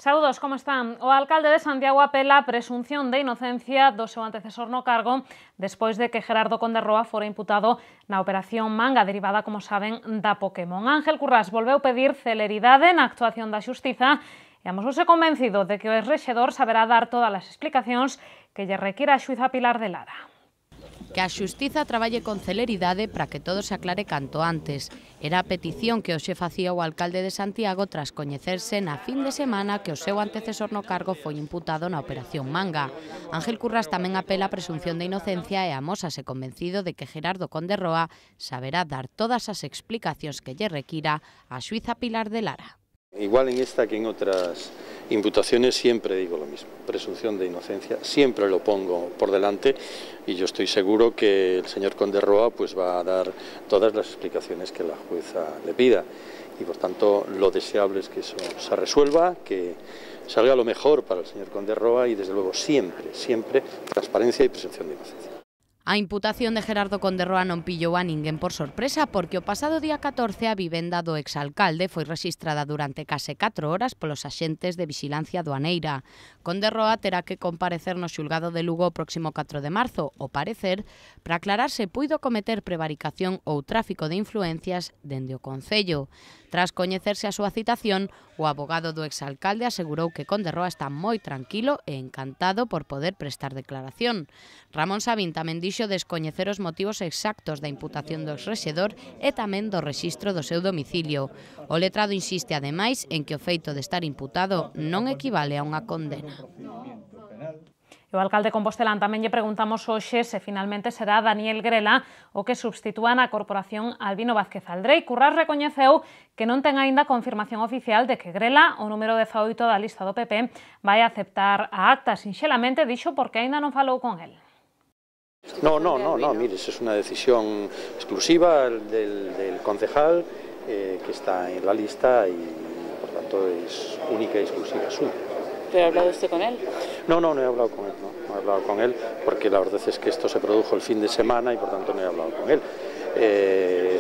Saúdos, como están? O alcalde de Santiago apela a presunción de inocencia do seu antecesor no cargo despois de que Gerardo Conde Roa fora imputado na operación Manga, derivada, como saben, da Pokémon. Ángel Currás volveu pedir celeridade na actuación da xustiza e amosouse convencido de que o exrexedor saberá dar todas as explicacións que lle requira a xuíza Pilar de Lara. Que a xustiza traballe con celeridade para que todo se aclare canto antes. Era a petición que hoxe facía o alcalde de Santiago tras coñecerse na fin de semana que o seu antecesor no cargo foi imputado na operación Manga. Ángel Currás tamén apela a presunción de inocencia e amósase convencido de que Gerardo Conde Roa saberá dar todas as explicacións que lle requira a xuíza Pilar de Lara. Igual en esta que en otras imputaciones siempre digo lo mismo, presunción de inocencia, siempre lo pongo por delante y yo estoy seguro que el señor Conde Roa pues va a dar todas las explicaciones que la jueza le pida y por tanto lo deseable es que eso se resuelva, que salga lo mejor para el señor Conde Roa y desde luego siempre transparencia y presunción de inocencia. A imputación de Gerardo Conde Roa non pillou a ninguén por sorpresa porque o pasado día 14 a vivenda do exalcalde foi rexistrada durante case 4 horas polos axentes de vixilancia aduaneira. Conde Roa terá que comparecer no xulgado de Lugo o próximo 4 de marzo, ao parecer, para aclarar se puido cometer prevaricación ou tráfico de influencias dende o Concello. Tras coñecerse a súa citación, o abogado do exalcalde asegurou que Conde Roa está moi tranquilo e encantado por poder prestar declaración. Ramón Sabín tamén dixo descoñecer os motivos exactos da imputación do exrexedor e tamén do rexistro do seu domicilio. O letrado insiste ademais en que o feito de estar imputado non equivale a unha condena. E o alcalde compostelán tamén lle preguntamos hoxe se finalmente será Daniel Grela o que substitúa na corporación Albino Vázquez Aldrei. Currás recoñeceu que non ten aínda confirmación oficial de que Grela, o número 18 da lista do PP, vai aceptar a acta. Sinxelamente dixo porque aínda non falou con el. No, mire, eso es una decisión exclusiva del concejal que está en la lista y por tanto es única y exclusiva suya. ¿Pero ha hablado usted con él? No he hablado con él, no he hablado con él porque la verdad es que esto se produjo el fin de semana y por tanto no he hablado con él.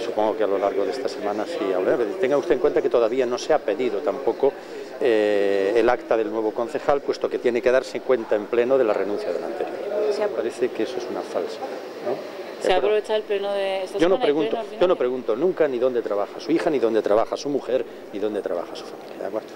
Supongo que a lo largo de esta semana sí hablaré. Tenga usted en cuenta que todavía no se ha pedido tampoco el acta del nuevo concejal, puesto que tiene que darse cuenta en pleno de la renuncia del anterior. Parece que eso es una falsa, ¿no? ¿Se ha aprovechado el pleno de esta semana? Yo no pregunto nunca ni dónde trabaja su hija, ni dónde trabaja su mujer, ni dónde trabaja su familia, ¿de acuerdo?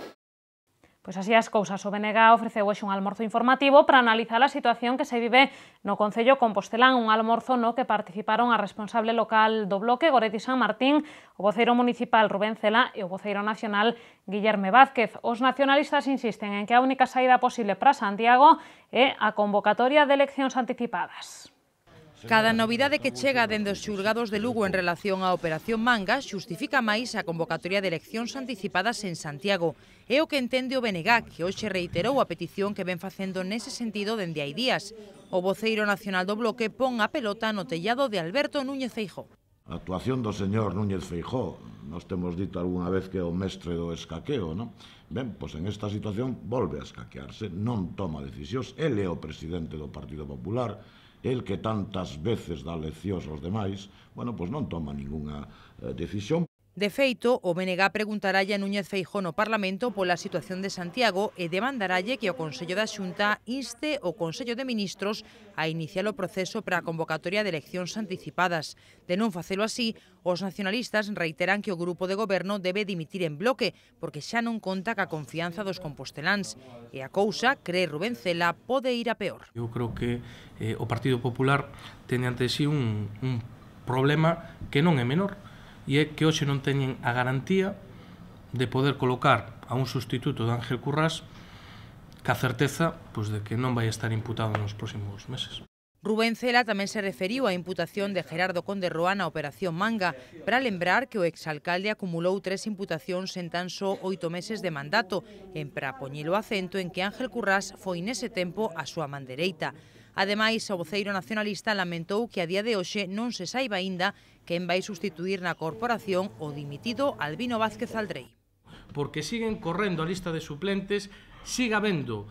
Pois así as cousas, o BNG ofreceu hoxe un almorzo informativo para analizar a situación que se vive no Concello Compostelán, un almorzo no que participaron a responsable local do bloque, Goretti San Martín, o voceiro municipal Rubén Cela e o voceiro nacional Guillerme Vázquez. Os nacionalistas insisten en que a única saída posible para Santiago é a convocatoria de eleccións anticipadas. Cada novidade que chega dende os xulgados de Lugo en relación á Operación Manga xustifica máis a convocatoria de eleccións anticipadas en Santiago. É o que entende o BNG, que hoxe reiterou a petición que ven facendo nese sentido dende hai días. O voceiro nacional do bloque pon a pelota no tellado de Alberto Núñez Feijóo. A actuación do señor Núñez Feijóo, nos temos dito algunha vez que é o mestre do escaqueo, non? Ben, pois en esta situación volve a escaquearse, non toma decisións, ele é o presidente do Partido Popular, el que tantas veces dá leccións aos demais, bueno, pois non toma ningunha decisión. De feito, o BNG preguntaralle a Núñez Feijóo no Parlamento pola situación de Santiago e demandaralle que o Consello da Xunta inste o Consello de Ministros a iniciar o proceso para a convocatoria de eleccións anticipadas. De non facelo así, os nacionalistas reiteran que o grupo de goberno debe dimitir en bloque porque xa non conta ca confianza dos composteláns. E a cousa, cree Rubén Cela, pode ir a peor. Eu creo que o Partido Popular ten ante sí un problema que non é menor, e é que hoxe non teñen a garantía de poder colocar a un sustituto de Ángel Currás ca certeza de que non vai estar imputado nos próximos meses. Rubén Cela tamén se referiu á imputación de Gerardo Conde Roa na Operación Manga, para lembrar que o exalcalde acumulou 3 imputacións en tan só 8 meses de mandato, en para poñer o acento en que Ángel Currás foi nese tempo a súa man dereita. Ademais, o voceiro nacionalista lamentou que a día de hoxe non se saiba aínda quen vai sustituir na corporación o dimitido Albino Vázquez Aldrei. Porque siguen correndo a lista de suplentes, siga habendo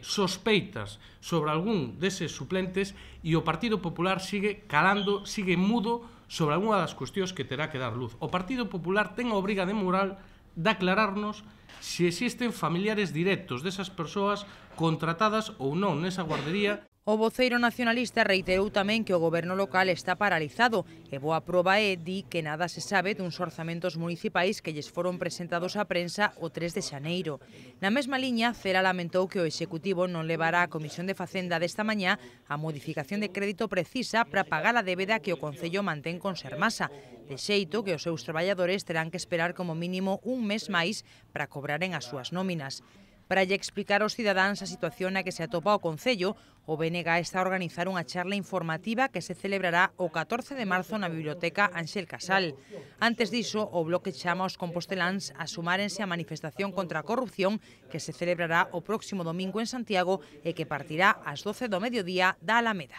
sospeitas sobre algún deses suplentes e o Partido Popular sigue calando, sigue mudo sobre algunha das cuestións que terá que dar luz. O Partido Popular ten a obriga de moral de aclararnos se existen familiares directos desas persoas contratadas ou non nesa guardería. O voceiro nacionalista reiterou tamén que o goberno local está paralizado e boa proba é, di, que nada se sabe duns orzamentos municipais que lles foron presentados á prensa o 3 de xaneiro. Na mesma liña, Cela lamentou que o Executivo non levará á Comisión de Facenda desta mañá a modificación de crédito precisa para pagar a débeda que o Concello mantén con Sermasa, de xeito que os seus traballadores terán que esperar como mínimo un mes máis para cobraren as súas nóminas. Para lle explicar aos cidadáns a situación na que se atopa o Concello, o BNG está a organizar unha charla informativa que se celebrará o 14 de marzo na Biblioteca Ángel Casal. Antes diso, o Bloque chama aos composteláns a sumárense á manifestación contra a corrupción que se celebrará o próximo domingo en Santiago e que partirá ás 12 do mediodía da Alameda.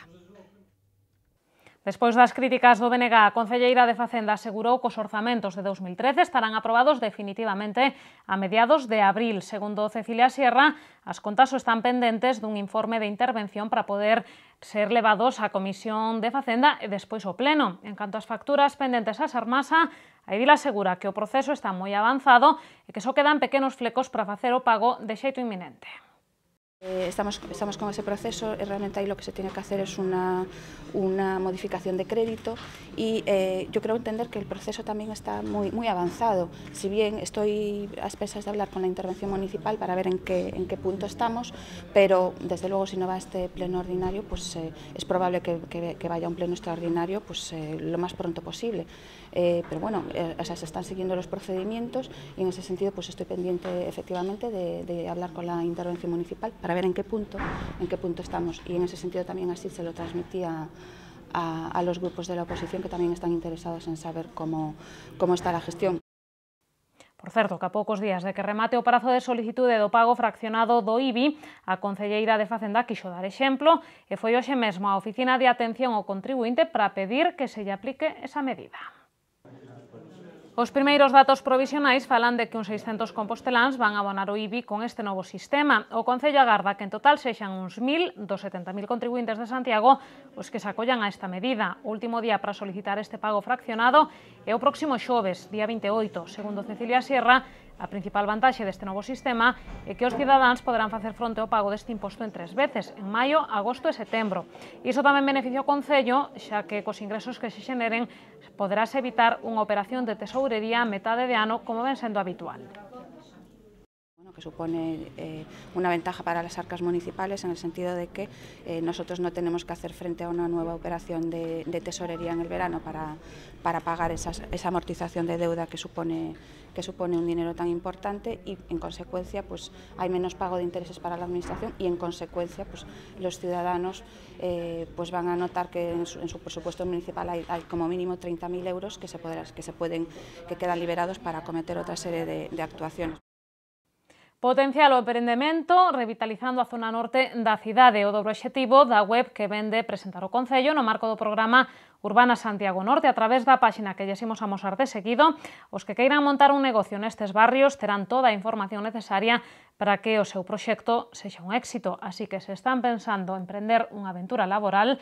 Despois das críticas do BNG, a concelleira de Facenda asegurou que os orzamentos de 2013 estarán aprobados definitivamente a mediados de abril. Segundo Cecilia Sierra, as contas están pendentes dun informe de intervención para poder ser levados á Comisión de Facenda e despois ao Pleno. En canto ás facturas pendentes a Sermasa, a Edil asegura que o proceso está moi avanzado e que só quedan pequenos flecos para facer o pago de xeito inminente. Estamos con ese proceso y realmente ahí lo que se tiene que hacer es una modificación de crédito y yo creo entender que el proceso también está muy avanzado. Si bien estoy a expensas de hablar con la intervención municipal para ver en qué punto estamos, pero desde luego si no va a este pleno ordinario, pues es probable que vaya a un pleno extraordinario pues, lo más pronto posible. Pero bueno, se están siguiendo los procedimientos y en ese sentido pues estoy pendiente efectivamente de hablar con la intervención municipal para ver en qué punto estamos y en ese sentido también así se lo transmití a los grupos de la oposición que también están interesados en saber cómo está la gestión. Por certo, que a poucos días de que remate o prazo de solicitude do pago fraccionado do IBI, a concelleira de Facenda quixo dar exemplo e foi hoxe mesmo á Oficina de Atención ao Contribuinte para pedir que se lle aplique esa medida. Os primeiros datos provisionais falan de que uns 600 composteláns van abonar o IBI con este novo sistema. O Concello agarda que en total sexan uns 1.000 dos 70.000 contribuintes de Santiago os que se acollan a esta medida. O último día para solicitar este pago fraccionado é o próximo xoves, día 28. Segundo Cecilia Sierra, a principal vantaxe deste novo sistema é que os cidadáns poderán facer fronte ao pago deste imposto en 3 veces, en maio, agosto e setembro. Iso tamén beneficia o Concello, xa que cos ingresos que se xeneren poderás evitar unha operación de tesourería a metade de ano como ven sendo habitual. Que supone una ventaja para las arcas municipales en el sentido de que nosotros no tenemos que hacer frente a una nueva operación de tesorería en el verano para pagar esa amortización de deuda que supone un dinero tan importante y en consecuencia pues hay menos pago de intereses para la administración y en consecuencia pues los ciudadanos pues van a notar que en su presupuesto municipal hay como mínimo 30.000 euros que quedan liberados para acometer otra serie de actuaciones. Potenciar o emprendemento, revitalizando a zona norte da cidade, o dobre obxectivo da web que vende presentar o Concello no marco do programa Urbana Santiago Norte. A través da páxina que lles imos amosar de seguido, os que queiran montar un negocio nestes barrios terán toda a información necesaria para que o seu proxecto sexa un éxito. Así que se están pensando en emprender unha aventura laboral,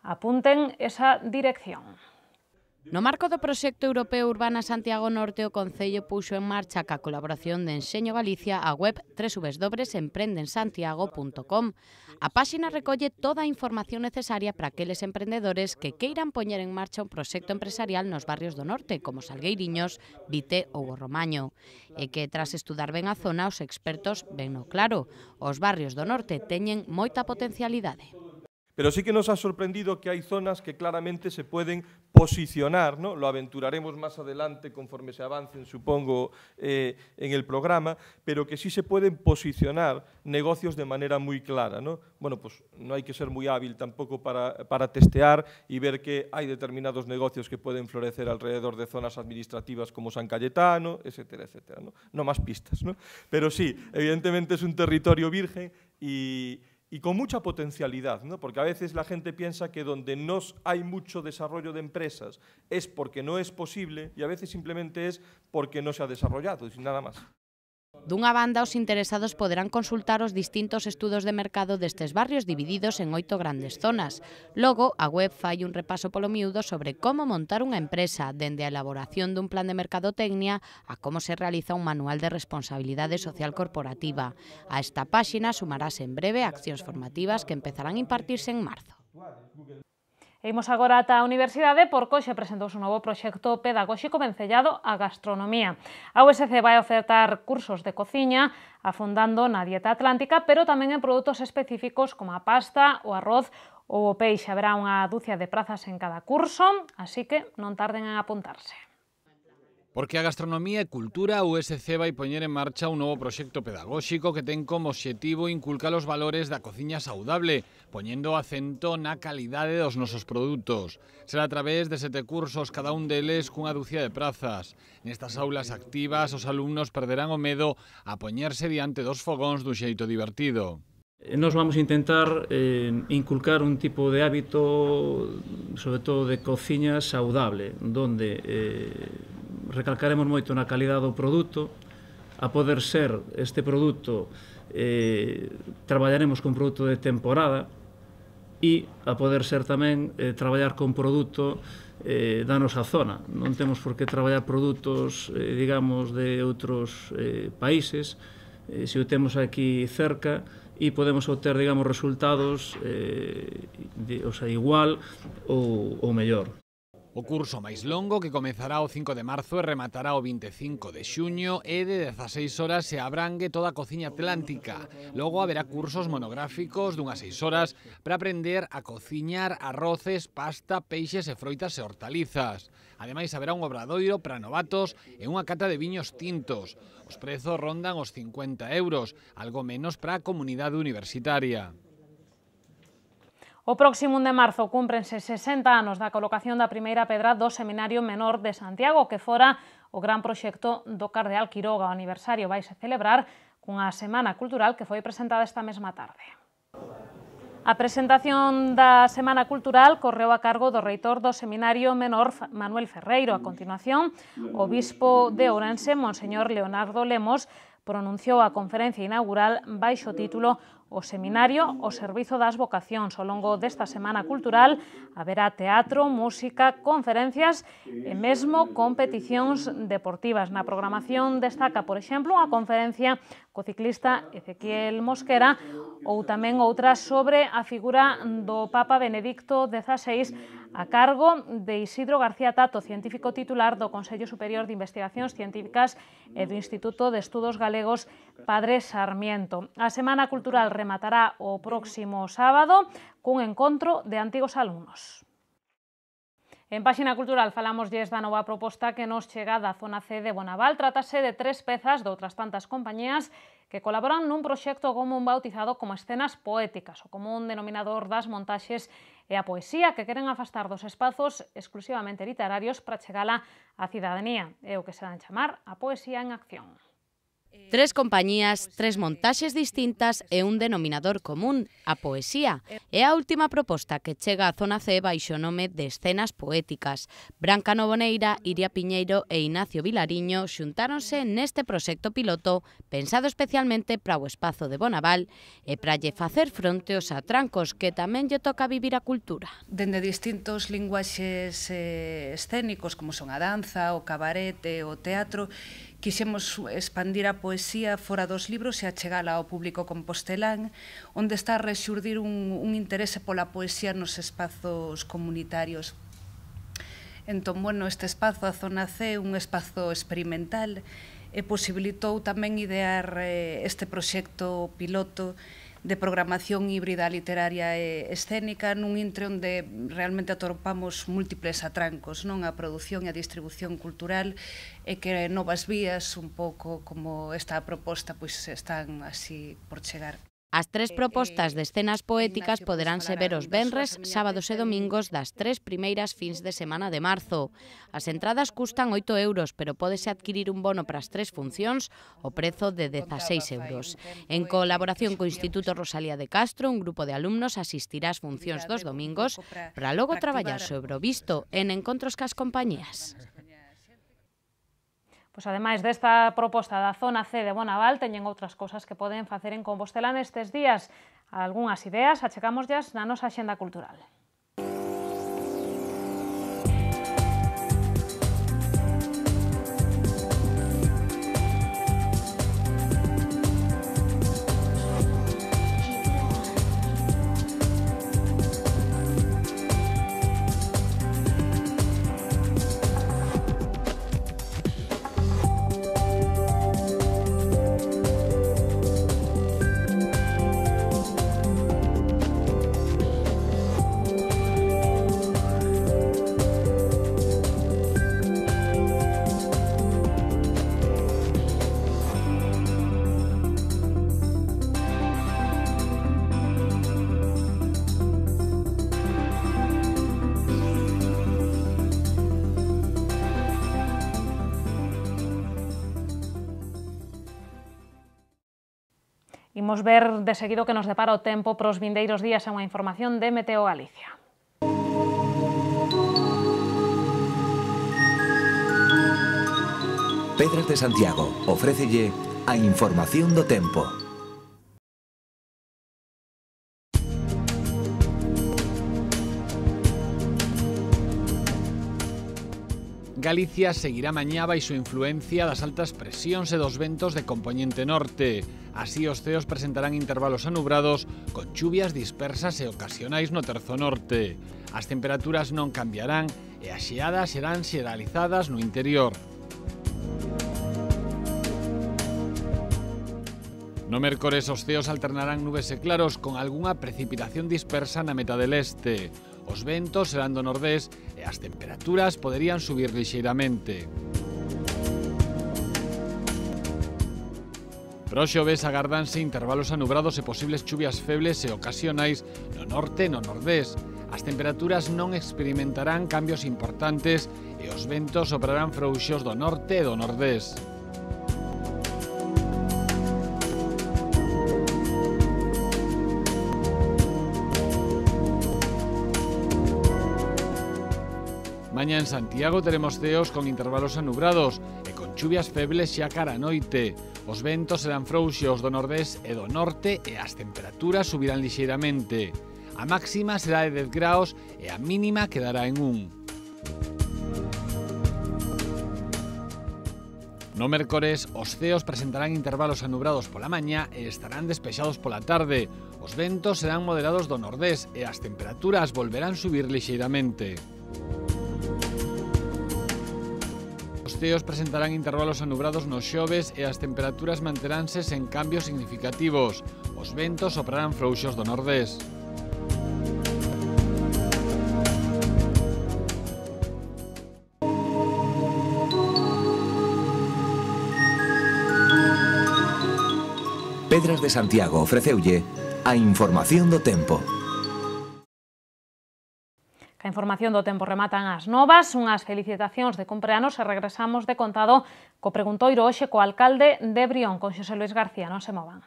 apunten esa dirección. No marco do proxecto europeo Urbana Santiago Norte, o Concello puxo en marcha ca colaboración de Enxeño Galicia a web www.emprendensantiago.com. A páxina recolle toda a información necesaria para aqueles emprendedores que queiran poñer en marcha un proxecto empresarial nos barrios do norte, como Salgueiriños, Vite ou o Romaño. E que, tras estudar ben a zona, os expertos ven no claro. Os barrios do norte teñen moita potencialidade. Pero sí que nos ha sorprendido que hay zonas que claramente se pueden posicionar, ¿no? Lo aventuraremos más adelante conforme se avancen, supongo, en el programa, pero que sí se pueden posicionar negocios de manera muy clara, ¿no? Bueno, pues no hay que ser muy hábil tampoco para testear y ver que hay determinados negocios que pueden florecer alrededor de zonas administrativas como San Cayetano, etcétera, etcétera, ¿no? No más pistas, ¿no? Pero sí, evidentemente es un territorio virgen y con mucha potencialidad, ¿no? Porque a veces la gente piensa que donde no hay mucho desarrollo de empresas es porque no es posible y a veces simplemente es porque no se ha desarrollado, sin nada más. Dunha banda, os interesados poderán consultar os distintos estudos de mercado destes barrios divididos en 8 grandes zonas. Logo, a web fai un repaso polo miúdo sobre como montar unha empresa, dende a elaboración dun plan de mercadotecnia a como se realiza un manual de responsabilidade social corporativa. A esta páxina sumarase en breve accións formativas que empezarán a impartirse en marzo. E imos agora ata a Universidade porque hoxe presentouse un novo proxecto pedagóxico vencellado á gastronomía. A USC vai ofertar cursos de cociña afondando na dieta atlántica, pero tamén en produtos específicos como a pasta, o arroz ou o peixe. Haberá unha dúcia de prazas en cada curso, así que non tarden en apuntarse. Porque a gastronomía e cultura, a USC vai poñer en marcha un novo proxecto pedagóxico que ten como obxectivo inculcar os valores da cociña saudable, poñendo acento na calidade dos nosos produtos. Será a través de 7 cursos, cada un deles cunha dúcia de prazas. Nestas aulas activas, os alumnos perderán o medo a poñerse diante dos fogóns dun xeito divertido. Nos vamos a intentar inculcar un tipo de hábito, sobre todo de cociña saudable, donde recalcaremos moito na calidade do produto. A poder ser este produto, traballaremos con produto de temporada e a poder ser tamén traballar con produto da nosa zona. Non temos por que traballar produtos, digamos, de outros países, se o temos aquí cerca e podemos obter, digamos, resultados igual ou mellor. O curso máis longo, que comezará o 5 de marzo e rematará o 25 de xuño, é de 16 horas e abrangue toda a cociña atlántica. Logo haberá cursos monográficos dunhas 6 horas para aprender a cociñar arroces, pasta, peixes e froitas e hortalizas. Ademais, haberá un obradoiro para novatos e unha cata de viños tintos. Os prezos rondan os 50 euros, algo menos para a comunidade universitaria. O próximo 1 de marzo cúmprense 60 anos da colocación da primeira pedra do Seminario Menor de Santiago, que fora o gran proxecto do Cardeal Quiroga. O aniversario vaise celebrar cunha semana cultural que foi presentada esta mesma tarde. A presentación da Semana Cultural correu a cargo do reitor do Seminario Menor, Manuel Ferreiro. A continuación, o bispo de Ourense, Monseñor Leonardo Lemos, pronunciou a conferencia inaugural baixo o título O Seminario, o servizo das vocacións. Ao longo desta Semana Cultural haberá teatro, música, conferencias e mesmo competicións deportivas. Na programación destaca, por exemplo, a conferencia co ciclista Ezequiel Mosquera ou tamén outras sobre a figura do Papa Benedicto XVI a cargo de Isidro García Tato, científico titular do Consello Superior de Investigacións Científicas e do Instituto de Estudos Galegos Padre Sarmiento. A Semana Cultural rematará o próximo sábado cun encontro de antigos alumnos. En Páxina Cultural falámoslles da nova proposta que nos chega da zona C de Bonaval. Trátase de 3 pezas de outras tantas compañías que colaboran nun proxecto común bautizado como Escenas Poéticas. O común denominador das montaxes é a poesía, que queren afastar dos espazos exclusivamente literarios para chegala á cidadanía. É o que se dan chamar a poesía en acción. 3 compañías, 3 montaxes distintas e un denominador común, a poesía. É a última proposta que chega á zona C baixo o nome de Escenas Poéticas. Branca Novoneira, Iria Piñeiro e Ignacio Vilariño xuntáronse neste proxecto piloto pensado especialmente para o espazo de Bonaval e para lle facer fronte aos atrancos que tamén lle toca vivir a cultura. Dende distintos linguaxes escénicos como son a danza, o cabaret e o teatro, quixemos expandir a poesía fora dos libros e achegala ao público compostelán, onde está a rexurdir un interese pola poesía nos espazos comunitarios. Entón, bueno, este espazo, a Zona C, un espazo experimental, e posibilitou tamén idear este proxecto piloto de programación híbrida literaria e escénica nun intre onde realmente atopamos múltiples atrancos, non, a produción e a distribución cultural, e que novas vías, un pouco como esta proposta, pois están así por chegar. As 3 propostas de escenas poéticas poderánse ver os venres, sábados e domingos das 3 primeiras fins de semana de marzo. As entradas custan 8 euros, pero pódese adquirir un bono para as 3 funcións o prezo de 16 euros. En colaboración co Instituto Rosalía de Castro, un grupo de alumnos asistirá ás funcións dos domingos para logo traballar sobre o visto en encontros cas compañías. Pois ademais desta proposta da zona C de Bonaval, teñen outras cousas que poden facer en Compostela nestes días. Algunhas ideas achegámosllas na nosa axenda cultural. Imos ver de seguido que nos depara o tempo para os vindeiros días e unha información de Meteo Galicia. Pedras de Santiago ofrécelle a información do tempo. Galicia seguirá mañá baixo influencia das altas presións e dos ventos de compoñente norte. Así, os ceos presentarán intervalos anubrados con chuvias dispersas e ocasionais no terzo norte. As temperaturas non cambiarán e as xeadas serán xeralizadas no interior. No mércores, os ceos alternarán nubes e claros con algunha precipitación dispersa na metade leste. Os ventos serán do nordés e as temperaturas poderían subir lixeiramente. Para o xoves agárdanse intervalos anubrados e posibles chuvias febles e ocasionais no norte e no nordés. As temperaturas non experimentarán cambios importantes e os ventos soprarán frouxos do norte e do nordés. Mañá en Santiago teremos ceos con intervalos anubrados e con chuvias febles xa cara a noite. Os ventos serán frouxos do nordés e do norte e as temperaturas subirán lixeiramente. A máxima será de 10 graus e a mínima quedará en 1. No mércores, os ceos presentarán intervalos anubrados pola mañá e estarán despexados pola tarde. Os ventos serán moderados do nordés e as temperaturas volverán subir lixeiramente. Os ceos presentarán intervalos anubrados nos xoves e as temperaturas manteránse sen cambios significativos. Os ventos soprarán frouxos do nordés. Pedras de Santiago ofreceulle a información do tempo. A información do tempo rematan as novas, unhas felicitacións de cumpleanos e regresamos de contado co preguntoiro hoxe co alcalde de Brión, con Xosé Luis García. Non se movan.